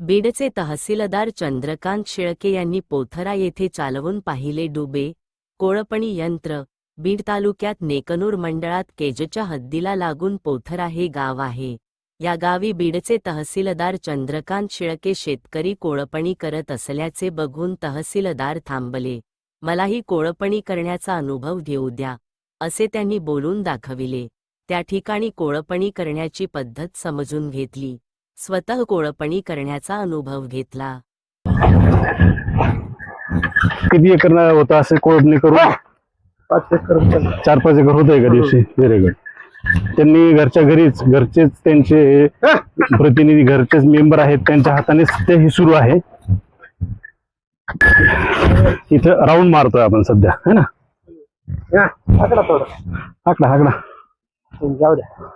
बीडचे तहसीलदार चंद्रकांत शेळके यांनी पोथरा येथे चालवून पाहिले डुबे कोळपणी यंत्र। बीड तालुक्यात नेकनूर मंडळात केजच्या हद्दीला लागून पोथरा हे गाव आहे। या गावी बीडचे तहसीलदार चंद्रकांत शेळके शेतकरी कोळपणी करत असल्याचे बघून तहसीलदार थांबले। मलाही कोळपणी करण्याचा अनुभव घेऊ द्या, असे त्यांनी बोलून दाखविले। त्या ठिकाणी कोळपणी करण्याची पद्धत समजून घेतली, स्वतः कोळपणी करण्याचा अनुभव घेतला। किती एकर होता असे कोळपणी करून? 5 एकर 4-5 एकर होत एका दिवशी। Very good. त्यांनी घरच्या घरीच, घरचेच त्यांचे प्रतिनिधी, घरचेच मेंबर आहेत, त्यांच्या हातानेच ते ही सुरू आहे। इथं राऊंड मारतोय आपण सध्या, है ना? आकडा थोडा आकडा जाऊ द्या।